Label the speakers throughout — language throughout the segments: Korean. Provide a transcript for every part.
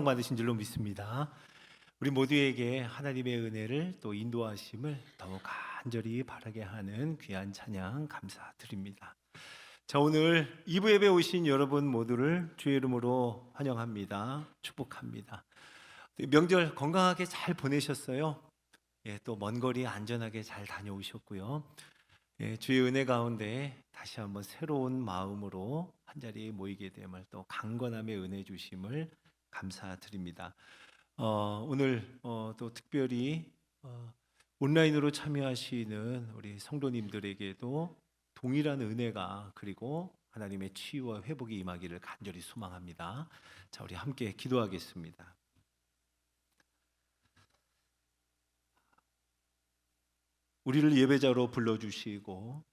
Speaker 1: 받으신 줄로 믿습니다. 우리 모두에게 하나님의 은혜를 또 인도하심을 더욱 간절히 바라게 하는 귀한 찬양 감사드립니다. 자, 오늘 2부 예배 오신 여러분 모두를 주의 이름으로 환영합니다. 축복합니다. 명절 건강하게 잘 보내셨어요? 예, 또 먼 거리 안전하게 잘 다녀오셨고요. 예, 주의 은혜 가운데 다시 한번 새로운 마음으로 한자리에 모이게 됨을 또 강건함의 은혜 주심을 감사드립니다. 오늘 또 특별히 온라인으로 참여하시는 우리 성도님들에게도 동일한 은혜가 그리고 하나님의 치유와 회복이 임하기를 간절히 소망합니다. 자, 우리 함께 기도하겠습니다. 우리를 예배자로 불러주시고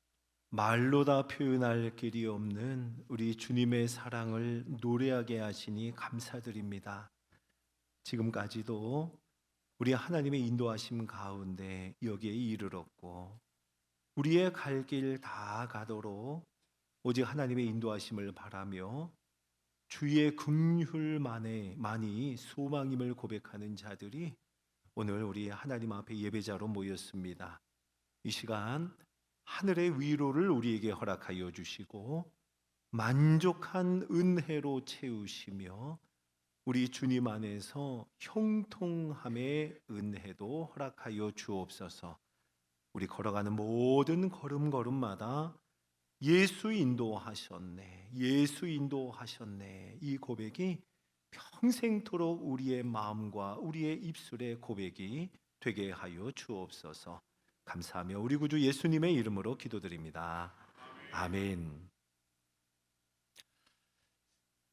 Speaker 1: 말로 다 표현할 길이 없는 우리 주님의 사랑을 노래하게 하시니 감사드립니다. 지금까지도 우리 하나님의 인도하심 가운데 여기에 이르렀고 우리의 갈 길 다 가도록 오직 하나님의 인도하심을 바라며 주의 긍휼만이 소망임을 고백하는 자들이 오늘 우리 하나님 앞에 예배자로 모였습니다. 이 시간 하늘의 위로를 우리에게 허락하여 주시고 만족한 은혜로 채우시며 우리 주님 안에서 형통함의 은혜도 허락하여 주옵소서. 우리 걸어가는 모든 걸음걸음마다 예수 인도하셨네, 예수 인도하셨네, 이 고백이 평생토록 우리의 마음과 우리의 입술의 고백이 되게 하여 주옵소서. 감사하며 우리 구주 예수님의 이름으로 기도드립니다. 아멘.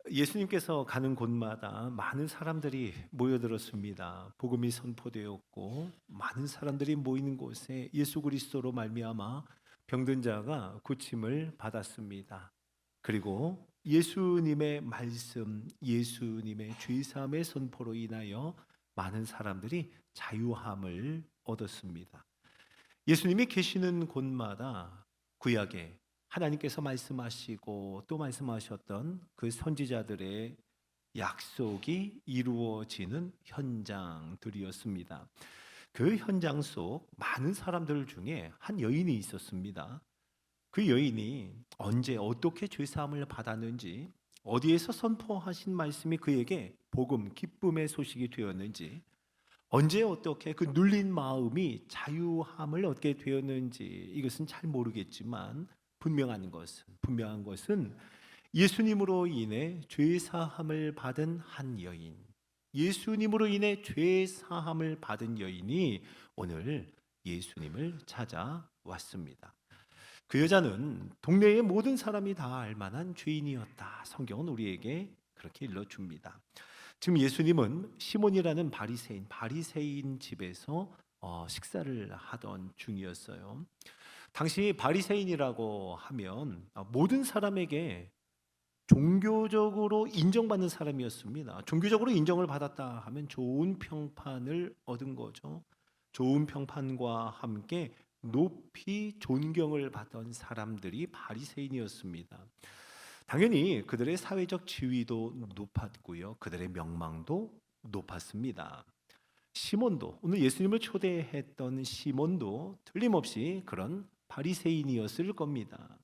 Speaker 1: 예수님께서 가는 곳마다 많은 사람들이 모여들었습니다. 복음이 선포되었고 많은 사람들이 모이는 곳에 예수 그리스도로 말미암아 병든 자가 고침을 받았습니다. 그리고 예수님의 말씀, 예수님의 죄사함의 선포로 인하여 많은 사람들이 자유함을 얻었습니다. 예수님이 계시는 곳마다 구약에 하나님께서 말씀하시고 또 말씀하셨던 그 선지자들의 약속이 이루어지는 현장들이었습니다. 그 현장 속 많은 사람들 중에 한 여인이 있었습니다. 그 여인이 언제 어떻게 죄사함을 받았는지, 어디에서 선포하신 말씀이 그에게 복음, 기쁨의 소식이 되었는지, 언제 어떻게 그 눌린 마음이 자유함을 얻게 되었는지 이것은 잘 모르겠지만 분명한 것은 예수님으로 인해 죄사함을 받은 한 여인, 예수님으로 인해 죄사함을 받은 여인이 오늘 예수님을 찾아왔습니다. 그 여자는 동네의 모든 사람이 다 알만한 죄인이었다. 성경은 우리에게 그렇게 일러줍니다. 지금 예수님은 시몬이라는 바리새인 집에서 식사를 하던 중이었어요. 당시 바리새인이라고 하면 모든 사람에게 종교적으로 인정받는 사람이었습니다. 종교적으로 인정을 받았다 하면 좋은 평판을 얻은 거죠. 좋은 평판과 함께 높이 존경을 받던 사람들이 바리새인이었습니다. 당연히 그들의 사회적 지위도 높았고요. 그들의 명망도 높았습니다. 시몬도, 오늘 예수님을 초대했던 시몬도 틀림없이 그런 바리새인이었을 겁니다.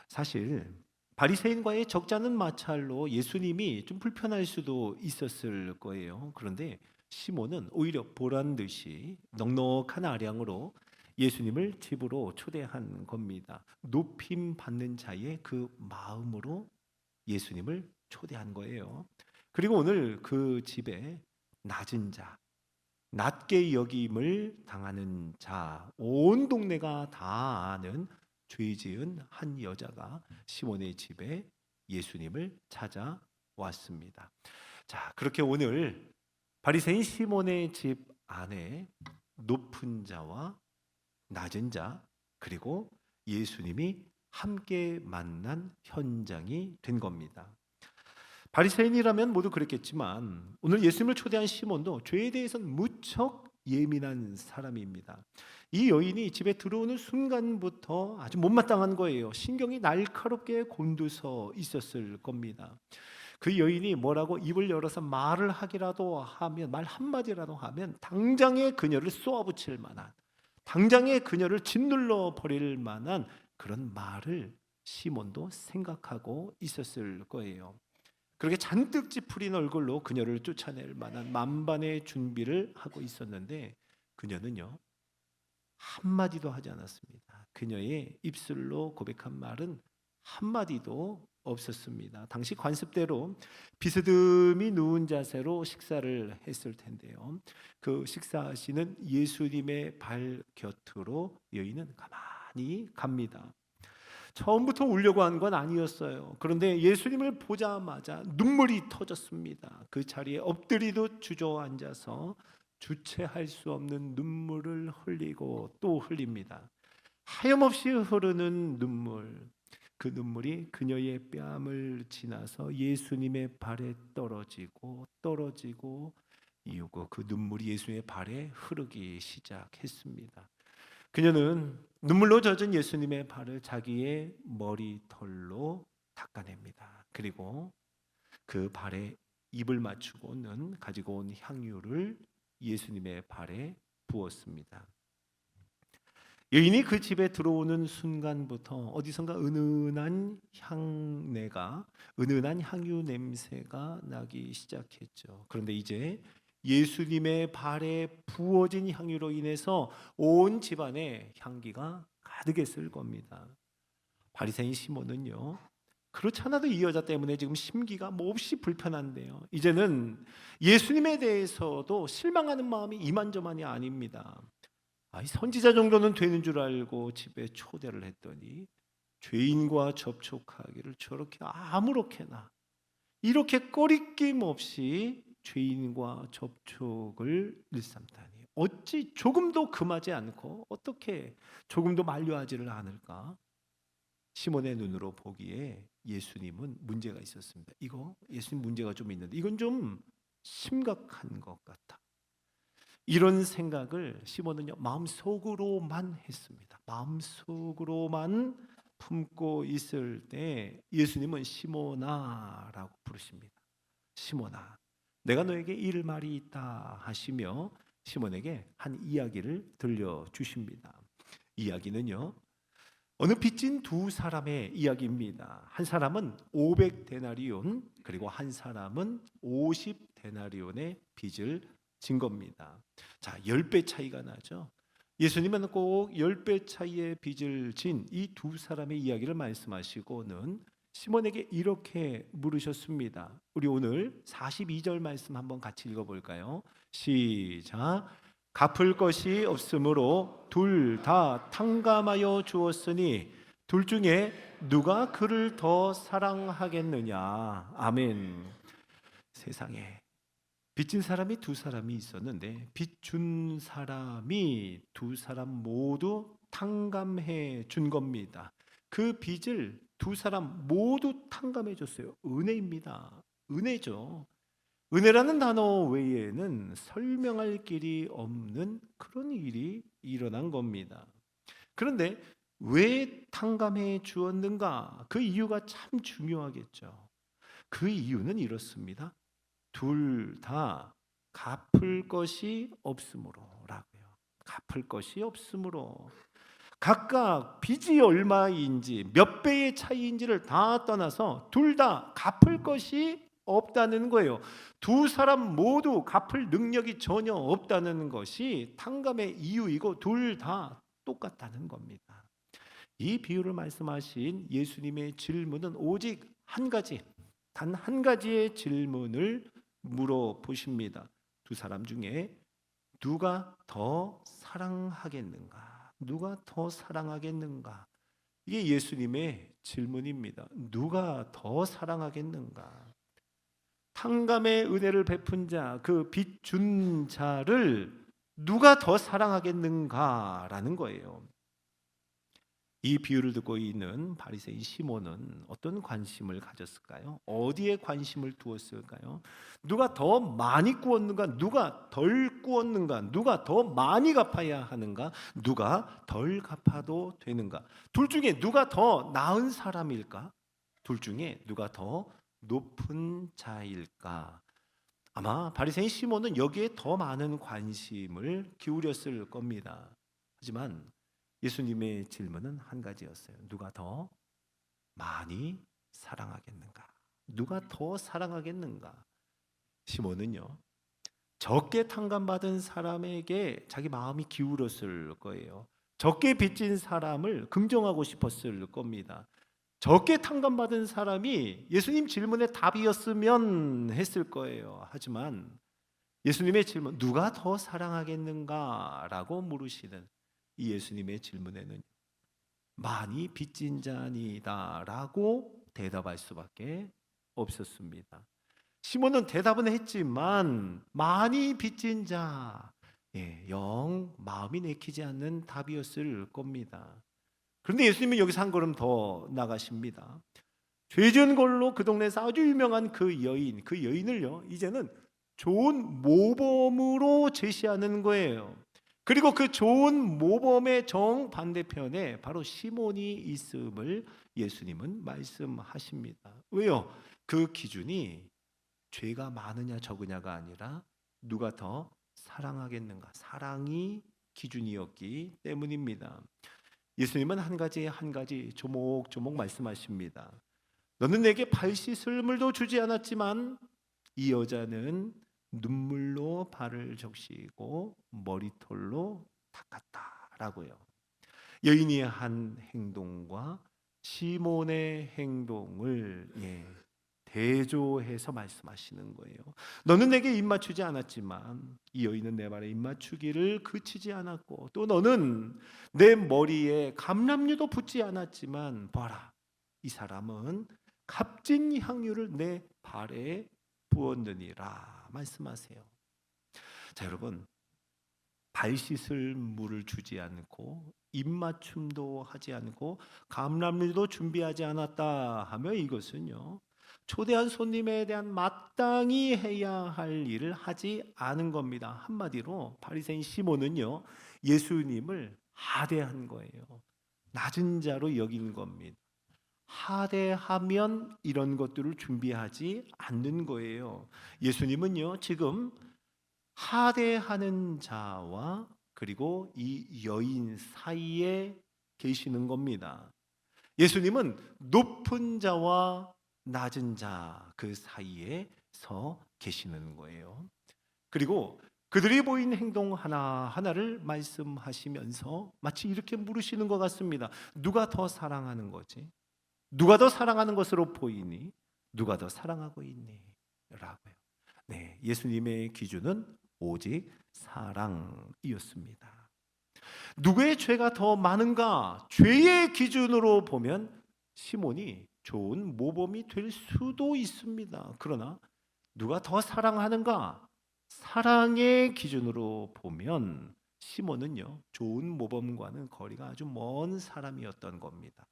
Speaker 1: 사실 바리새인과의 적잖은 마찰로 예수님이 좀 불편할 수도 있었을 거예요. 그런데 시몬은 오히려 보란 듯이 넉넉한 아량으로 예수님을 집으로 초대한 겁니다. 높임 받는 자의 그 마음으로 예수님을 초대한 거예요. 그리고 오늘 그 집에 낮은 자, 낮게 여김을 당하는 자, 온 동네가 다 아는 죄 지은 한 여자가 시몬의 집에 예수님을 찾아왔습니다. 자, 그렇게 오늘 바리새인 시몬의 집 안에 높은 자와 낮은 자 그리고 예수님이 함께 만난 현장이 된 겁니다. 바리새인이라면 모두 그랬겠지만 오늘 예수님을 초대한 시몬도 죄에 대해서는 무척 예민한 사람입니다. 이 여인이 집에 들어오는 순간부터 아주 못마땅한 거예요. 신경이 날카롭게 곤두서 있었을 겁니다. 그 여인이 뭐라고 입을 열어서 말을 하기라도 하면, 말 한마디라도 하면 당장에 그녀를 쏘아붙일 만한, 당장에 그녀를 짓눌러 버릴 만한 그런 말을 시몬도 생각하고 있었을 거예요. 그렇게 잔뜩 찌푸린 얼굴로 그녀를 쫓아낼 만한 만반의 준비를 하고 있었는데, 그녀는요 한마디도 하지 않았습니다. 그녀의 입술로 고백한 말은 한마디도 없었습니다. 당시 관습대로 비스듬히 누운 자세로 식사를 했을 텐데요, 그 식사하시는 예수님의 발 곁으로 여인은 가만히 갑니다. 처음부터 울려고 한 건 아니었어요. 그런데 예수님을 보자마자 눈물이 터졌습니다. 그 자리에 엎드리듯 주저앉아서 주체할 수 없는 눈물을 흘리고 또 흘립니다. 하염없이 흐르는 눈물, 그 눈물이 그녀의 뺨을 지나서 예수님의 발에 떨어지고 이고 그 눈물이 예수님의 발에 흐르기 시작했습니다. 그녀는 눈물로 젖은 예수님의 발을 자기의 머리털로 닦아냅니다. 그리고 그 발에 입을 맞추고는 가지고 온 향유를 예수님의 발에 부었습니다. 여인이 그 집에 들어오는 순간부터 어디선가 은은한 향유 냄새가 나기 시작했죠. 그런데 이제 예수님의 발에 부어진 향유로 인해서 온 집안에 향기가 가득했을 겁니다. 바리새인 시몬은요, 그렇잖아도 이 여자 때문에 지금 심기가 몹시 불편한데요, 이제는 예수님에 대해서도 실망하는 마음이 이만저만이 아닙니다. 선지자 정도는 되는 줄 알고 집에 초대를 했더니 죄인과 접촉하기를 저렇게 아무렇게나, 이렇게 꺼리낌 없이 죄인과 접촉을 일삼다니, 어찌 조금도 금하지 않고 어떻게 조금도 만류하지를 않을까? 시몬의 눈으로 보기에 예수님은 문제가 있었습니다. 이거 예수님 문제가 좀 있는데, 이건 좀 심각한 것 같아. 이런 생각을 시몬은요 마음속으로만 했습니다. 마음속으로만 품고 있을 때 예수님은 시몬아라고 부르십니다. 시몬아, 내가 너에게 이를 말이 있다 하시며 시몬에게 한 이야기를 들려주십니다. 이야기는요 어느 빚진 두 사람의 이야기입니다. 한 사람은 500데나리온, 그리고 한 사람은 50데나리온의 빚을 진 겁니다. 자, 10배 차이가 나죠. 예수님은 꼭 10배 차이의 빚을 진 이 두 사람의 이야기를 말씀하시고는 시몬에게 이렇게 물으셨습니다. 우리 오늘 42절 말씀 한번 같이 읽어볼까요? 시작. 갚을 것이 없으므로 둘 다 탕감하여 주었으니 둘 중에 누가 그를 더 사랑하겠느냐. 아멘. 세상에 빚진 사람이 두 사람이 있었는데 빚 준 사람이 두 사람 모두 탕감해 준 겁니다. 그 빚을 두 사람 모두 탕감해 줬어요. 은혜입니다. 은혜죠. 은혜라는 단어 외에는 설명할 길이 없는 그런 일이 일어난 겁니다. 그런데 왜 탕감해 주었는가? 그 이유가 참 중요하겠죠. 그 이유는 이렇습니다. 둘 다 갚을 것이 없으므로라고요. 갚을 것이 없으므로. 각각 빚이 얼마인지 몇 배의 차이인지를 다 떠나서 둘 다 갚을 것이 없다는 거예요. 두 사람 모두 갚을 능력이 전혀 없다는 것이 탕감의 이유이고 둘 다 똑같다는 겁니다. 이 비유를 말씀하신 예수님의 질문은 오직 한 가지, 단 한 가지의 질문을 물어보십니다. 두 사람 중에 누가 더 사랑하겠는가? 누가 더 사랑하겠는가? 이게 예수님의 질문입니다. 누가 더 사랑하겠는가? 탕감의 은혜를 베푼 자, 그 빚 준 자를 누가 더 사랑하겠는가라는 거예요. 이 비유를 듣고 있는 바리새인 시몬은 어떤 관심을 가졌을까요? 어디에 관심을 두었을까요? 누가 더 많이 구웠는가? 누가 덜 구웠는가? 누가 더 많이 갚아야 하는가? 누가 덜 갚아도 되는가? 둘 중에 누가 더 나은 사람일까? 둘 중에 누가 더 높은 자일까? 아마 바리새인 시몬은 여기에 더 많은 관심을 기울였을 겁니다. 하지만 예수님의 질문은 한 가지였어요. 누가 더 많이 사랑하겠는가? 누가 더 사랑하겠는가? 시몬은요, 적게 탕감받은 사람에게 자기 마음이 기울었을 거예요. 적게 빚진 사람을 긍정하고 싶었을 겁니다. 적게 탕감받은 사람이 예수님 질문의 답이었으면 했을 거예요. 하지만 예수님의 질문, 누가 더 사랑하겠는가? 라고 물으시는 이 예수님의 질문에는 많이 빚진 자니다 라고 대답할 수밖에 없었습니다. 시몬은 대답은 했지만 많이 빚진 자, 영 마음이 내키지 않는 답이었을 겁니다. 그런데 예수님은 여기서 한 걸음 더 나가십니다. 죄 지은 걸로 그 동네에서 아주 유명한 그 여인을요, 이제는 좋은 모범으로 제시하는 거예요. 그리고 그 좋은 모범의 정반대편에 바로 시몬이 있음을 예수님은 말씀하십니다. 왜요? 그 기준이 죄가 많으냐 적으냐가 아니라 누가 더 사랑하겠는가, 사랑이 기준이었기 때문입니다. 예수님은 한 가지 조목조목 말씀하십니다. 너는 내게 발 씻을 물도 주지 않았지만 이 여자는 눈물로 발을 적시고 머리털로 닦았다라고요. 여인이 한 행동과 시몬의 행동을 대조해서 말씀하시는 거예요. 너는 내게 입 맞추지 않았지만 이 여인은 내 발에 입 맞추기를 그치지 않았고, 또 너는 내 머리에 감람류도 붓지 않았지만 봐라, 이 사람은 값진 향유를 내 발에 부었느니라 말씀하세요. 자, 여러분, 발 씻을 물을 주지 않고 입맞춤도 하지 않고 감람류도 준비하지 않았다 하면 이것은요, 초대한 손님에 대한 마땅히 해야 할 일을 하지 않은 겁니다. 한마디로 바리새인 시몬은요, 예수님을 하대한 거예요. 낮은 자로 여긴 겁니다. 하대하면 이런 것들을 준비하지 않는 거예요. 예수님은요, 지금 하대하는 자와 그리고 이 여인 사이에 계시는 겁니다. 예수님은 높은 자와 낮은 자 그 사이에 서 계시는 거예요. 그리고 그들이 보인 행동 하나하나를 말씀하시면서 마치 이렇게 물으시는 것 같습니다. 누가 더 사랑하는 거지? 누가 더 사랑하는 것으로 보이니? 누가 더 사랑하고 있니? 라고요. 네, 예수님의 기준은 오직 사랑이었습니다. 누구의 죄가 더 많은가? 죄의 기준으로 보면 시몬이 좋은 모범이 될 수도 있습니다. 그러나 누가 더 사랑하는가? 사랑의 기준으로 보면 시몬은요, 좋은 모범과는 거리가 아주 먼 사람이었던 겁니다.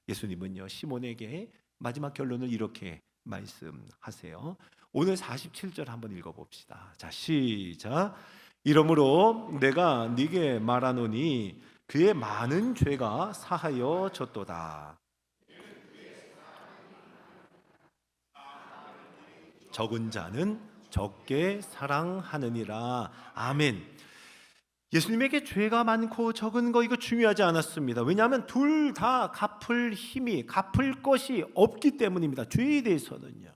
Speaker 1: 예수님은요, 시몬에게 마지막 결론을 이렇게 말씀하세요. 오늘 47절 한번 읽어봅시다. 자, 시작. 이러므로 내가 네게 말하노니 그의 많은 죄가 사하여졌도다. 적은 자는 적게 사랑하느니라. 아멘. 예수님에게 죄가 많고 적은 거 이거 중요하지 않았습니다. 왜냐하면 둘 다 갚을 것이 없기 때문입니다. 죄에 대해서는요.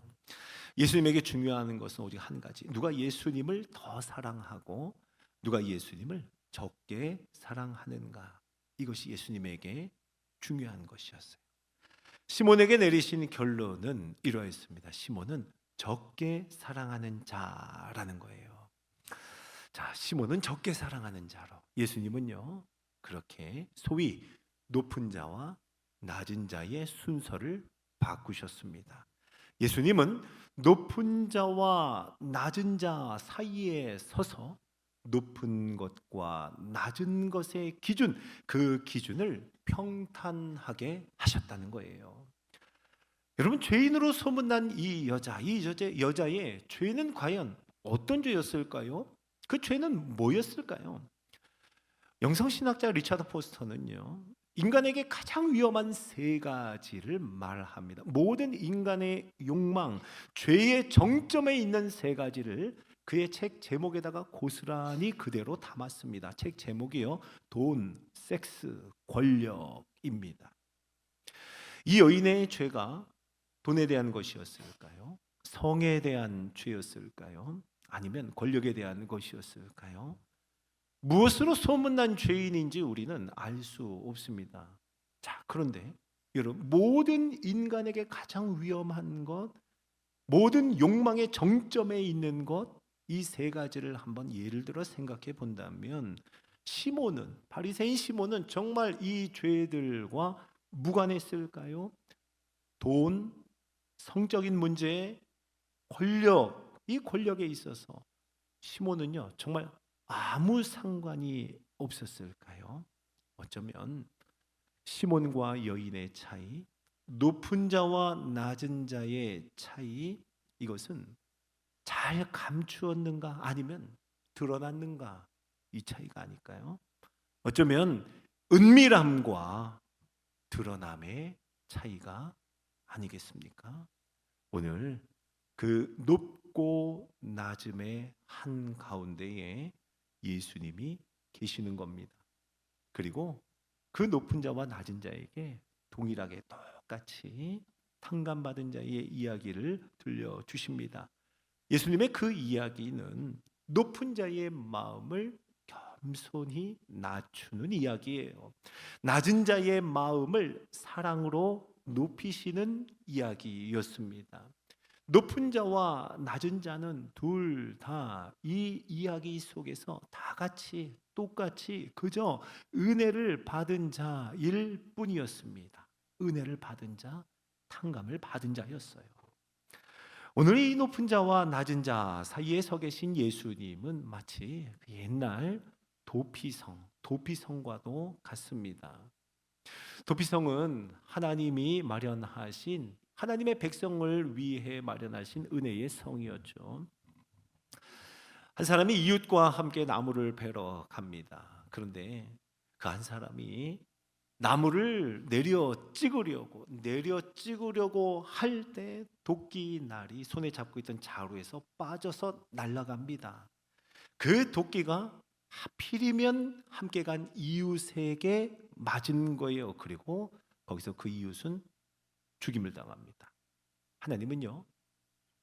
Speaker 1: 예수님에게 중요한 것은 오직 한 가지. 누가 예수님을 더 사랑하고 누가 예수님을 적게 사랑하는가. 이것이 예수님에게 중요한 것이었어요. 시몬에게 내리신 결론은 이러했습니다. 시몬은 적게 사랑하는 자라는 거예요. 자, 시몬은 적게 사랑하는 자로, 예수님은요, 그렇게 소위 높은 자와 낮은 자의 순서를 바꾸셨습니다. 예수님은 높은 자와 낮은 자 사이에 서서 높은 것과 낮은 것의 기준, 그 기준을 평탄하게 하셨다는 거예요. 여러분, 죄인으로 소문난 이 여자의 죄는 과연 어떤 죄였을까요? 그 죄는 뭐였을까요? 영성신학자 리차드 포스터는요, 인간에게 가장 위험한 세 가지를 말합니다. 모든 인간의 욕망, 죄의 정점에 있는 세 가지를 그의 책 제목에다가 고스란히 그대로 담았습니다. 책 제목이요, 돈, 섹스, 권력입니다. 이 여인의 죄가 돈에 대한 것이었을까요? 성에 대한 죄였을까요? 아니면 권력에 대한 것이었을까요? 무엇으로 소문난 죄인인지 우리는 알 수 없습니다. 자, 그런데 여러분, 모든 인간에게 가장 위험한 것, 모든 욕망의 정점에 있는 것, 이 세 가지를 한번 예를 들어 생각해 본다면, 시몬은, 바리새인 시몬은 정말 이 죄들과 무관했을까요? 돈, 성적인 문제, 권력, 이 권력에 있어서 시몬은요 정말 아무 상관이 없었을까요? 어쩌면 시몬과 여인의 차이, 높은 자와 낮은 자의 차이, 이것은 잘 감추었는가 아니면 드러났는가, 이 차이가 아닐까요? 어쩌면 은밀함과 드러남의 차이가 아니겠습니까? 오늘 그 높고 낮음의 한 가운데에 예수님이 계시는 겁니다. 그리고 그 높은 자와 낮은 자에게 동일하게 똑같이 탕감받은 자의 이야기를 들려주십니다. 예수님의 그 이야기는 높은 자의 마음을 겸손히 낮추는 이야기예요. 낮은 자의 마음을 사랑으로 높이시는 이야기였습니다. 높은 자와 낮은 자는 둘 다 이 이야기 속에서 다 같이 똑같이 그저 은혜를 받은 자일 뿐이었습니다. 은혜를 받은 자, 탕감을 받은 자였어요. 오늘 이 높은 자와 낮은 자 사이에 서 계신 예수님은 마치 옛날 도피성과도 같습니다. 도피성은 하나님이 마련하신, 하나님의 백성을 위해 마련하신 은혜의 성이었죠. 한 사람이 이웃과 함께 나무를 베러 갑니다. 그런데 그 한 사람이 나무를 내려 찍으려고 할 때 도끼 날이 손에 잡고 있던 자루에서 빠져서 날아갑니다. 그 도끼가 하필이면 함께 간 이웃에게 맞은 거예요. 그리고 거기서 그 이웃은 죽임을 당합니다. 하나님은요,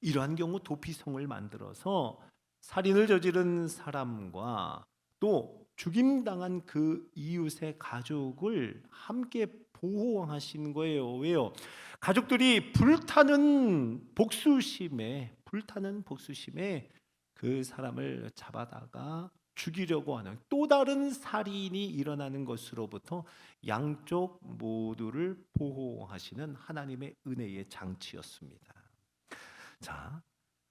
Speaker 1: 이러한 경우 도피성을 만들어서 살인을 저지른 사람과 또 죽임당한 그 이웃의 가족을 함께 보호하신 거예요. 왜요? 가족들이 불타는 복수심에 그 사람을 잡아다가 죽이려고 하는 또 다른 살인이 일어나는 것으로부터 양쪽 모두를 보호하시는 하나님의 은혜의 장치였습니다. 자,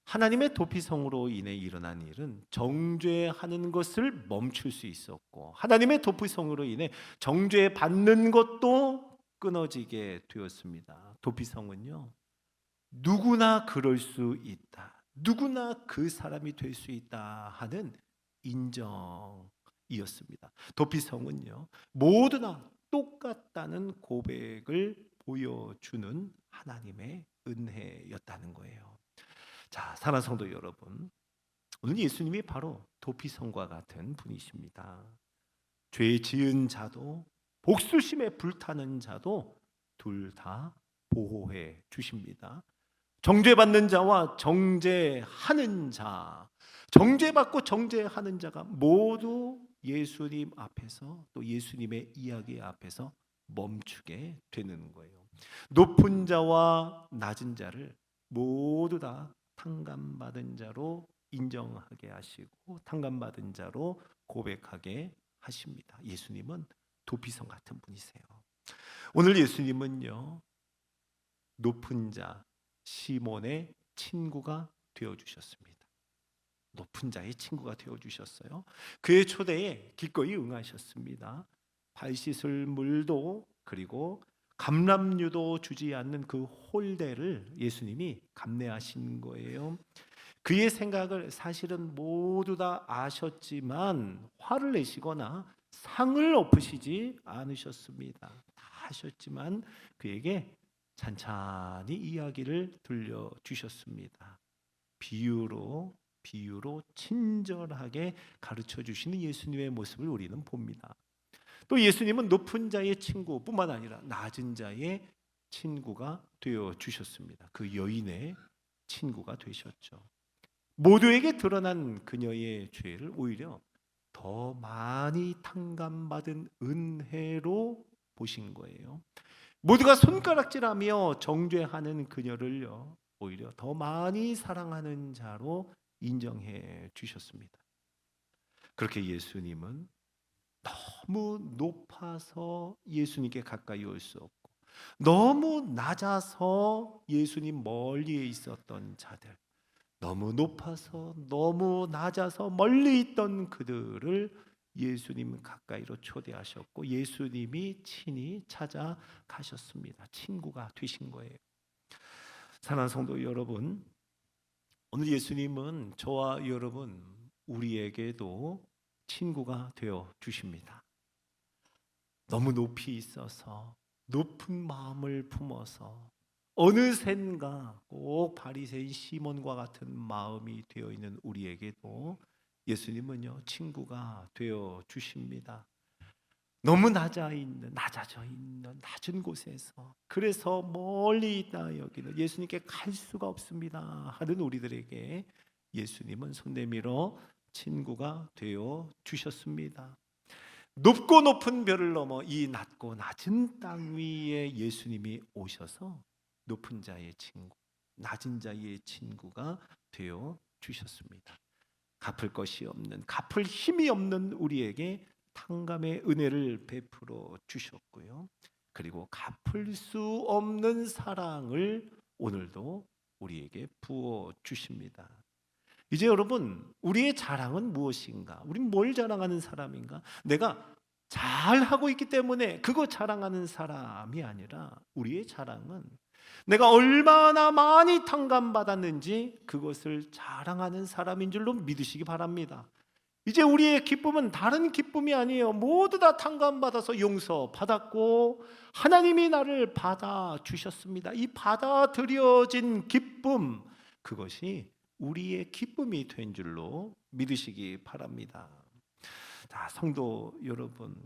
Speaker 1: 하나님의 도피성으로 인해 일어난 일은 정죄하는 것을 멈출 수 있었고, 하나님의 도피성으로 인해 정죄받는 것도 끊어지게 되었습니다. 도피성은요, 누구나 그럴 수 있다, 누구나 그 사람이 될 수 있다 하는 인정이었습니다. 도피성은요, 모두나 똑같다는 고백을 보여주는 하나님의 은혜였다는 거예요. 자, 사랑하는 성도 여러분, 오늘 예수님이 바로 도피성과 같은 분이십니다. 죄 지은 자도 복수심에 불타는 자도 둘 다 보호해 주십니다. 정죄받는 자와 정죄하는 자, 정죄받고 정죄하는 자가 모두 예수님 앞에서, 또 예수님의 이야기 앞에서 멈추게 되는 거예요. 높은 자와 낮은 자를 모두 다 탕감받은 자로 인정하게 하시고 탕감받은 자로 고백하게 하십니다. 예수님은 도피성 같은 분이세요. 오늘 예수님은요, 높은 자 시몬의 친구가 되어주셨습니다. 높은 자의 친구가 되어주셨어요. 그의 초대에 기꺼이 응하셨습니다. 발 씻을 물도, 그리고 감람유도 주지 않는 그 홀대를 예수님이 감내하신 거예요. 그의 생각을 사실은 모두 다 아셨지만 화를 내시거나 상을 엎으시지 않으셨습니다. 다 하셨지만 그에게 찬찬히 이야기를 들려주셨습니다. 비유로 친절하게 가르쳐 주시는 예수님의 모습을 우리는 봅니다. 또 예수님은 높은 자의 친구뿐만 아니라 낮은 자의 친구가 되어 주셨습니다. 그 여인의 친구가 되셨죠. 모두에게 드러난 그녀의 죄를 오히려 더 많이 탕감받은 은혜로 보신 거예요. 모두가 손가락질하며 정죄하는 그녀를요, 오히려 더 많이 사랑하는 자로 인정해 주셨습니다. 그렇게 예수님은 너무 높아서 예수님께 가까이 올 수 없고, 너무 낮아서 예수님 멀리에 있었던 자들, 너무 높아서 너무 낮아서 멀리 있던 그들을 예수님 가까이로 초대하셨고, 예수님이 친히 찾아가셨습니다. 친구가 되신 거예요. 사랑하는 성도 여러분, 오늘 예수님은 저와 여러분 우리에게도 친구가 되어 주십니다. 너무 높이 있어서, 높은 마음을 품어서 어느샌가 꼭 바리새인 시몬과 같은 마음이 되어 있는 우리에게도 예수님은요, 친구가 되어 주십니다. 너무 낮아져 있는 낮은 곳에서, 그래서 멀리 있다 여기는 예수님께 갈 수가 없습니다 하는 우리들에게 예수님은 손 내밀어 친구가 되어 주셨습니다. 높고 높은 별을 넘어 이 낮고 낮은 땅 위에 예수님이 오셔서 높은 자의 친구, 낮은 자의 친구가 되어 주셨습니다. 갚을 것이 없는, 갚을 힘이 없는 우리에게 탕감의 은혜를 베풀어 주셨고요. 그리고 갚을 수 없는 사랑을 오늘도 우리에게 부어 주십니다. 이제 여러분, 우리의 자랑은 무엇인가? 우린 뭘 자랑하는 사람인가? 내가 잘하고 있기 때문에 그거 자랑하는 사람이 아니라, 우리의 자랑은 내가 얼마나 많이 탕감받았는지 그것을 자랑하는 사람인 줄로 믿으시기 바랍니다. 이제 우리의 기쁨은 다른 기쁨이 아니에요. 모두 다 탕감받아서 용서받았고 하나님이 나를 받아주셨습니다. 이 받아들여진 기쁨, 그것이 우리의 기쁨이 된 줄로 믿으시기 바랍니다. 자, 성도 여러분,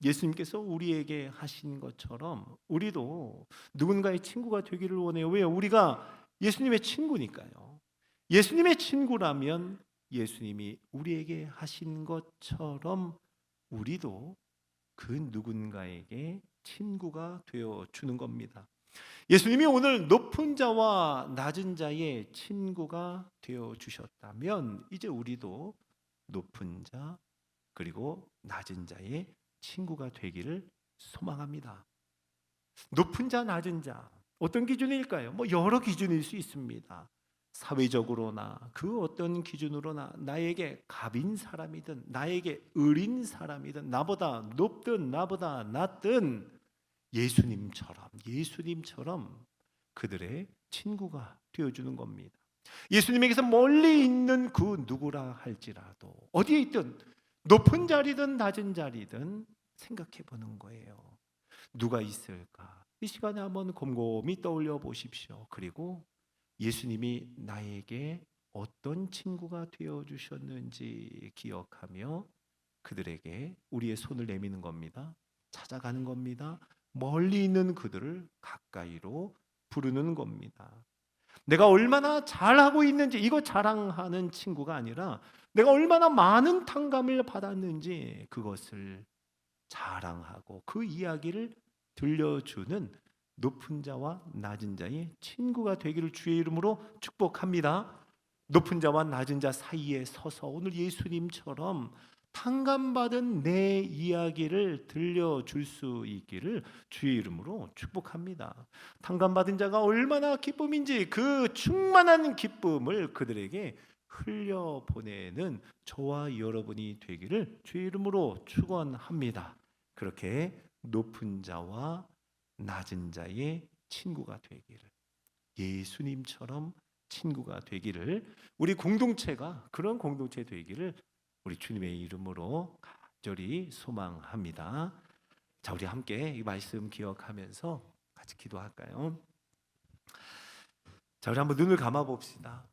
Speaker 1: 예수님께서 우리에게 하신 것처럼 우리도 누군가의 친구가 되기를 원해요. 왜요? 우리가 예수님의 친구니까요. 예수님의 친구라면 예수님이 우리에게 하신 것처럼 우리도 그 누군가에게 친구가 되어 주는 겁니다. 예수님이 오늘 높은 자와 낮은 자의 친구가 되어 주셨다면 이제 우리도 높은 자 그리고 낮은 자의 친구가 되기를 소망합니다. 높은 자, 낮은 자, 어떤 기준일까요? 여러 기준일 수 있습니다. 사회적으로나 그 어떤 기준으로나 나에게 갑인 사람이든 나에게 을인 사람이든 나보다 높든 나보다 낮든 예수님처럼 그들의 친구가 되어주는 겁니다. 예수님에게서 멀리 있는 그 누구라 할지라도 어디에 있든 높은 자리든 낮은 자리든 생각해 보는 거예요. 누가 있을까? 이 시간에 한번 곰곰이 떠올려 보십시오. 그리고 예수님이 나에게 어떤 친구가 되어주셨는지 기억하며 그들에게 우리의 손을 내미는 겁니다. 찾아가는 겁니다. 멀리 있는 그들을 가까이로 부르는 겁니다. 내가 얼마나 잘하고 있는지 이거 자랑하는 친구가 아니라 내가 얼마나 많은 탕감을 받았는지 그것을 자랑하고 그 이야기를 들려주는 높은 자와 낮은 자의 친구가 되기를 주의 이름으로 축복합니다. 높은 자와 낮은 자 사이에 서서 오늘 예수님처럼 탕감받은 내 이야기를 들려줄 수 있기를 주의 이름으로 축복합니다. 탕감받은 자가 얼마나 기쁨인지 그 충만한 기쁨을 그들에게 흘려보내는 저와 여러분이 되기를 주의 이름으로 축원합니다. 그렇게 높은 자와 낮은 자의 친구가 되기를, 예수님처럼 친구가 되기를, 우리 공동체가 그런 공동체 되기를 우리 주님의 이름으로 간절히 소망합니다. 자, 우리 함께 이 말씀 기억하면서 같이 기도할까요? 자, 우리 한번 눈을 감아 봅시다.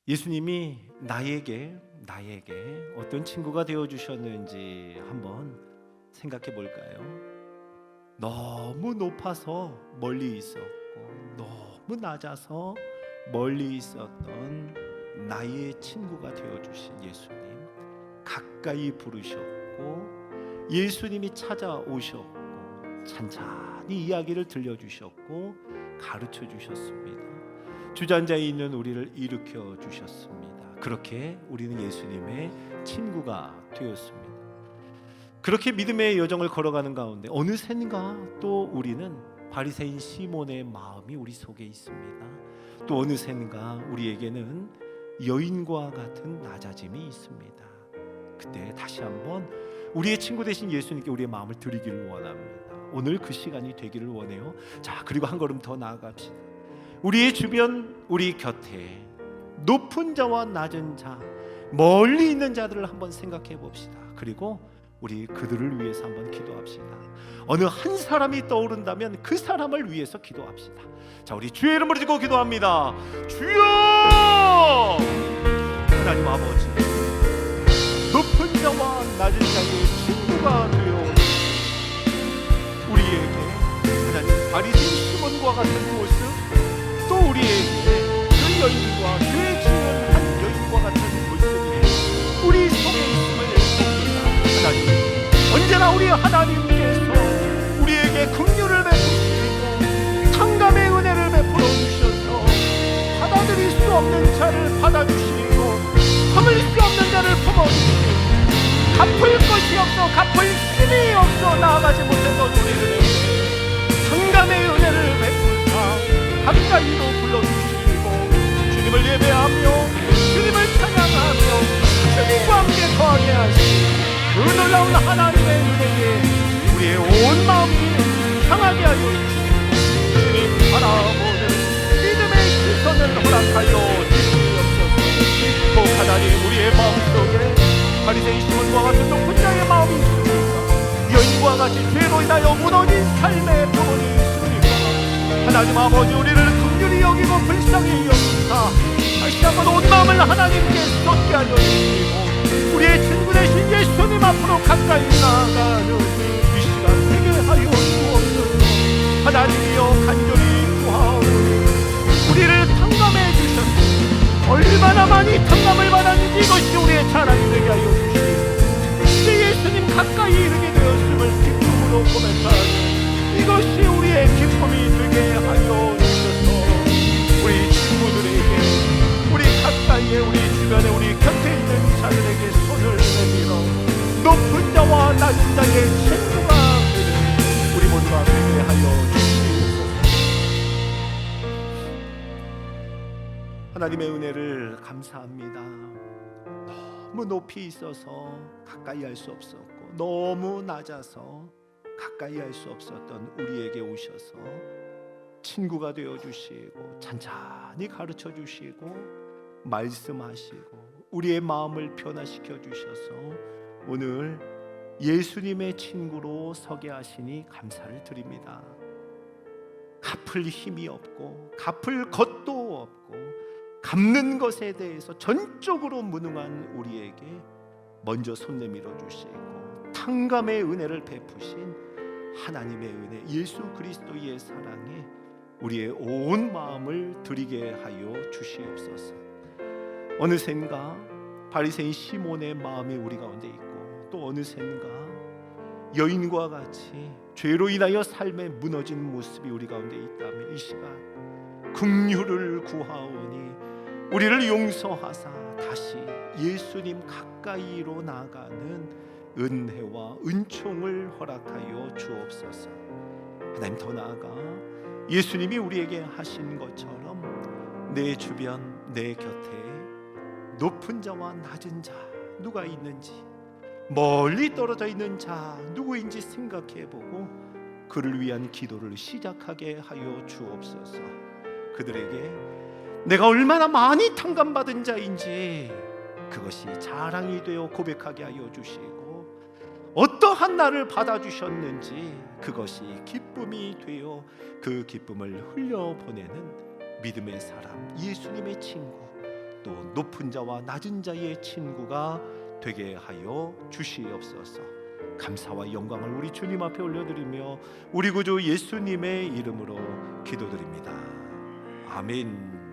Speaker 1: 예수님이 나에게 어떤 친구가 되어 주셨는지 한번 생각해 볼까요? 너무 높아서 멀리 있었고 너무 낮아서 멀리 있었던 나의 친구가 되어 주신 예수님, 가까이 부르셨고 예수님이 찾아오셨고 찬찬히 이야기를 들려주셨고 가르쳐 주셨습니다. 주저앉아 있는 우리를 일으켜 주셨습니다. 그렇게 우리는 예수님의 친구가 되었습니다. 그렇게 믿음의 여정을 걸어가는 가운데 어느샌가 또 우리는 바리새인 시몬의 마음이 우리 속에 있습니다. 또 어느샌가 우리에게는 여인과 같은 낮아짐이 있습니다. 그때 다시 한번 우리의 친구 되신 예수님께 우리의 마음을 드리기를 원합니다. 오늘 그 시간이 되기를 원해요. 자, 그리고 한 걸음 더 나아갑시다. 우리의 주변, 우리 곁에 높은 자와 낮은 자, 멀리 있는 자들을 한번 생각해 봅시다. 그리고 우리 그들을 위해서 한번 기도합시다. 어느 한 사람이 떠오른다면 그 사람을 위해서 기도합시다. 자, 우리 주의 이름을 지고 기도합니다. 주여! 하나님 아버지, 높은 자와 낮은 자의 친구가 되어 우리에게 하나님 바리새인 시몬과 같은 모습, 또 우리에게 그 여인과 죄 지은 한 여인과 같은 모습이 우리 속에 있음을 봅니다. 하나님, 언제나 우리 하나님께서 우리에게 긍휼을 베푸시고 창감의 은혜를 베풀어 주셔서 받아들일 수 없는 자를 받아주시고 품을 수 없는 자를 품어주시고 갚을 것이 없어 갚을 힘이 없어 나아가지 못했던 우리들에게 창감의 은혜를 베풀사 가까이로 불러주시고 주님을 예배하며 주님을 찬양하며 주님과 함께 거하게 하시고 그 놀라운 하나님의 은혜에 우리의 온 마음이 향하게 하여 주시고 주님 바라보는 믿음의 시선을 허락하여 주시옵소서. 또 하나님, 우리의 마음속에 바리새인 시몬과 같은 높은 자의 마음이 있습니까? 여인과 같이 죄로 인하여 무너진 삶의 병원이 있습니까? 하나님 아버지, 우리를 긍휼히 여기고 불쌍히 여기사 다시 한번 온 마음을 하나님께 쏟게 하여 주시고 우리의 친구 되신 예수님 앞으로 가까이 나아가는 이 시간 되게 하여 주옵소서. 하나님이여, 간절히 구하오니 우리를 탕감해 주셨습니다. 얼마나 많이 탕감을 받았는지 이것이 우리의 자랑이 되게 하여 주시고 이제 예수님 가까이 이르게 되었음을 기쁨으로 고백하는 이것이 우리의 기쁨이 되게 하여 주셔서 우리 친구들에게, 우리 가까이에, 우리 주변에, 우리 곁에 있는 자들에게 손을 내밀어 높은 자와 낮은 자의 친구가 되는 우리 모두가 되게 하여 주시옵소서. 하나님의 은혜를 감사합니다. 너무 높이 있어서 가까이 할 수 없었고 너무 낮아서 가까이 할 수 없었던 우리에게 오셔서 친구가 되어주시고 찬찬히 가르쳐 주시고 말씀하시고 우리의 마음을 변화시켜 주셔서 오늘 예수님의 친구로 서게 하시니 감사를 드립니다. 갚을 힘이 없고 갚을 것도 없고 갚는 것에 대해서 전적으로 무능한 우리에게 먼저 손 내밀어 주시고 탕감의 은혜를 베푸신 하나님의 은혜, 예수 그리스도의 사랑에 우리의 온 마음을 드리게 하여 주시옵소서. 어느샌가 바리새인 시몬의 마음이 우리 가운데 있고 또 어느샌가 여인과 같이 죄로 인하여 삶에 무너진 모습이 우리 가운데 있다면 이 시간 긍휼을 구하오니 우리를 용서하사 다시 예수님 가까이로 나가는 은혜와 은총을 허락하여 주옵소서. 하나님, 더 나아가 예수님이 우리에게 하신 것처럼 내 주변, 내 곁에 높은 자와 낮은 자 누가 있는지, 멀리 떨어져 있는 자 누구인지 생각해보고 그를 위한 기도를 시작하게 하여 주옵소서. 그들에게 내가 얼마나 많이 탕감받은 자인지 그것이 자랑이 되어 고백하게 하여 주시고 어떠한 나를 받아주셨는지 그것이 기쁨이 되어 그 기쁨을 흘려보내는 믿음의 사람, 예수님의 친구, 또 높은 자와 낮은 자의 친구가 되게 하여 주시옵소서. 감사와 영광을 우리 주님 앞에 올려드리며 우리 구주 예수님의 이름으로 기도드립니다. 아멘.